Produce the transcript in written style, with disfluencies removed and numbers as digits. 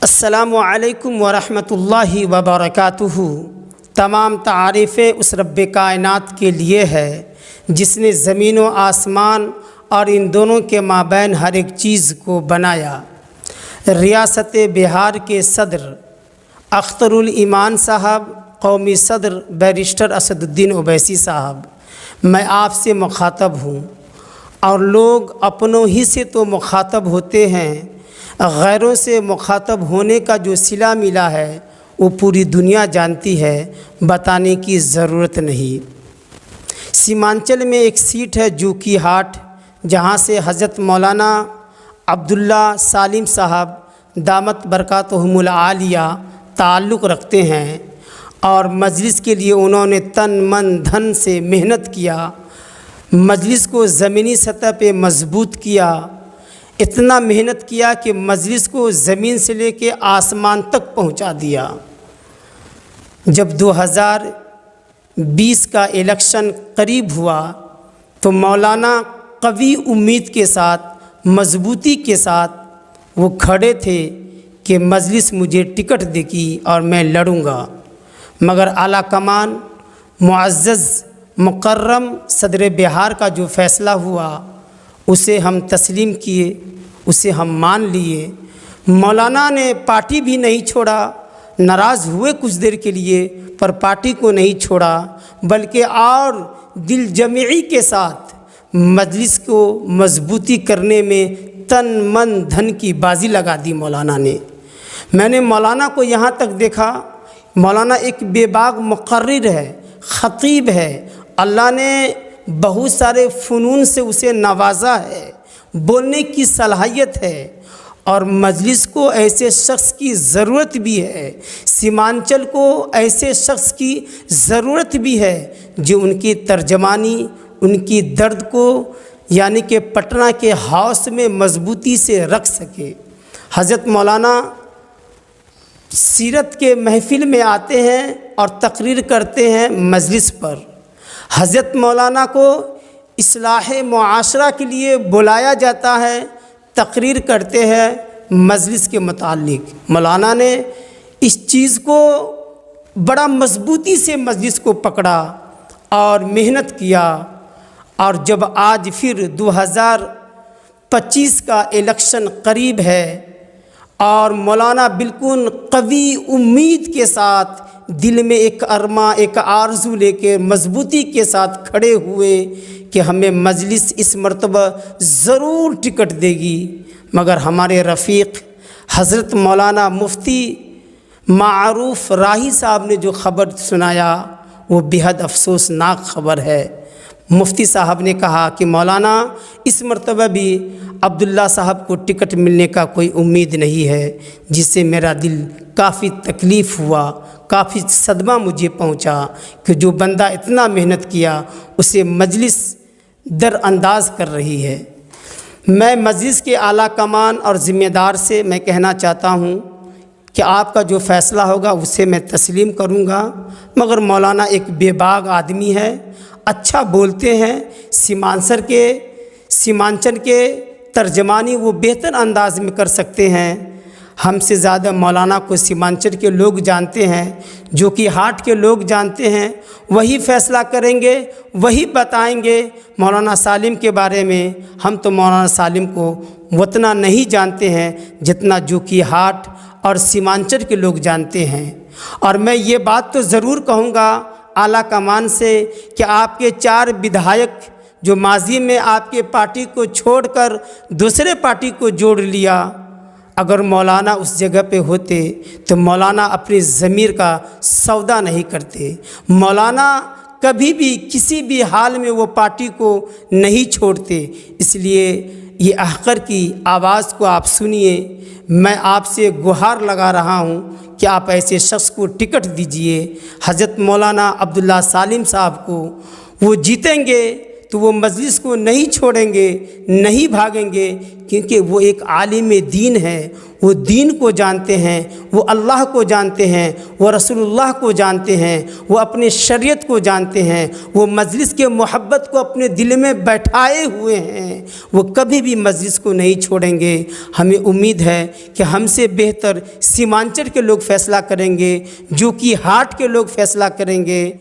السلام علیکم ورحمۃ اللہ وبرکاتہ۔ تمام تعریفیں اس رب کائنات کے لیے ہے جس نے زمین و آسمان اور ان دونوں کے مابین ہر ایک چیز کو بنایا۔ ریاست بہار کے صدر اختر الایمان صاحب، قومی صدر بیرسٹر اسد الدین اویسی صاحب، میں آپ سے مخاطب ہوں، اور لوگ اپنوں ہی سے تو مخاطب ہوتے ہیں، غیروں سے مخاطب ہونے کا جو صلہ ملا ہے وہ پوری دنیا جانتی ہے، بتانے کی ضرورت نہیں۔ سیمانچل میں ایک سیٹ ہے جوکی ہاٹ، جہاں سے حضرت مولانا عبداللہ سالم صاحب دامت برکاتہم العالیہ تعلق رکھتے ہیں، اور مجلس کے لیے انہوں نے تن من دھن سے محنت کیا، مجلس کو زمینی سطح پہ مضبوط کیا، اتنا محنت کیا کہ مجلس کو زمین سے لے کے آسمان تک پہنچا دیا۔ جب 2020 کا الیکشن قریب ہوا تو مولانا قوی امید کے ساتھ، مضبوطی کے ساتھ وہ کھڑے تھے کہ مجلس مجھے ٹکٹ دے گی اور میں لڑوں گا، مگر اعلیٰ کمان معزز مکرم صدر بہار کا جو فیصلہ ہوا اسے ہم تسلیم کیے، اسے ہم مان لیے۔ مولانا نے پارٹی بھی نہیں چھوڑا، ناراض ہوئے کچھ دیر کے لیے پر پارٹی کو نہیں چھوڑا، بلکہ اور دل جمعی کے ساتھ مجلس کو مضبوطی کرنے میں تن من دھن کی بازی لگا دی مولانا نے۔ میں نے مولانا کو یہاں تک دیکھا، مولانا ایک بے باک مقرر ہے، خطیب ہے، اللہ نے بہت سارے فنون سے اسے نوازا ہے، بولنے کی صلاحیت ہے، اور مجلس کو ایسے شخص کی ضرورت بھی ہے، سیمانچل کو ایسے شخص کی ضرورت بھی ہے جو ان کی ترجمانی، ان کی درد کو یعنی کہ پٹنہ کے ہاؤس میں مضبوطی سے رکھ سکے۔ حضرت مولانا سیرت کے محفل میں آتے ہیں اور تقریر کرتے ہیں مجلس پر۔ حضرت مولانا کو اصلاح معاشرہ کے لیے بلایا جاتا ہے، تقریر کرتے ہیں مجلس کے متعلق۔ مولانا نے اس چیز کو بڑا مضبوطی سے مجلس کو پکڑا اور محنت کیا، اور جب آج پھر 2025 کا الیکشن قریب ہے اور مولانا بالکل قوی امید کے ساتھ دل میں ایک ارماں، ایک آرزو لے کے مضبوطی کے ساتھ کھڑے ہوئے کہ ہمیں مجلس اس مرتبہ ضرور ٹکٹ دے گی، مگر ہمارے رفیق حضرت مولانا مفتی معروف راہی صاحب نے جو خبر سنایا وہ بہت افسوسناک خبر ہے۔ مفتی صاحب نے کہا کہ مولانا اس مرتبہ بھی عبداللہ صاحب کو ٹکٹ ملنے کا کوئی امید نہیں ہے، جس سے میرا دل کافی تکلیف ہوا، کافی صدمہ مجھے پہنچا کہ جو بندہ اتنا محنت کیا اسے مجلس در انداز کر رہی ہے۔ میں مجلس کے اعلیٰ کمان اور ذمہ دار سے میں کہنا چاہتا ہوں کہ آپ کا جو فیصلہ ہوگا اسے میں تسلیم کروں گا، مگر مولانا ایک بے باک آدمی ہے، اچھا بولتے ہیں، سیمانچل کے ترجمانی وہ بہتر انداز میں کر سکتے ہیں۔ ہم سے زیادہ مولانا کو سیمانچل کے لوگ جانتے ہیں، جو کہ ہاٹ کے لوگ جانتے ہیں، وہی فیصلہ کریں گے، وہی بتائیں گے مولانا سالم کے بارے میں۔ ہم تو مولانا سالم کو اتنا نہیں جانتے ہیں جتنا جو کہ ہاٹ اور سیمانچل کے لوگ جانتے ہیں۔ اور میں یہ بات تو ضرور کہوں گا اعلیٰ کمان سے کہ آپ کے 4 ودھائک جو ماضی میں آپ کے پارٹی کو چھوڑ کر دوسرے پارٹی کو جوڑ لیا، اگر مولانا اس جگہ پہ ہوتے تو مولانا اپنی ضمیر کا سودا نہیں کرتے۔ مولانا کبھی بھی کسی بھی حال میں وہ پارٹی کو نہیں چھوڑتے، اس لیے یہ احقر کی آواز کو آپ سنیے۔ میں آپ سے گہار لگا رہا ہوں کہ آپ ایسے شخص کو ٹکٹ دیجئے۔ حضرت مولانا عبداللہ سالم صاحب کو وہ جیتیں گے تو وہ مجلس کو نہیں چھوڑیں گے، نہیں بھاگیں گے، کیونکہ وہ ایک عالم دین ہے، وہ دین کو جانتے ہیں، وہ اللہ کو جانتے ہیں، وہ رسول اللہ کو جانتے ہیں، وہ اپنے شریعت کو جانتے ہیں، وہ مجلس کے محبت کو اپنے دل میں بیٹھائے ہوئے ہیں، وہ کبھی بھی مجلس کو نہیں چھوڑیں گے۔ ہمیں امید ہے کہ ہم سے بہتر سیمانچل کے لوگ فیصلہ کریں گے، جو کہ ہاٹ کے لوگ فیصلہ کریں گے۔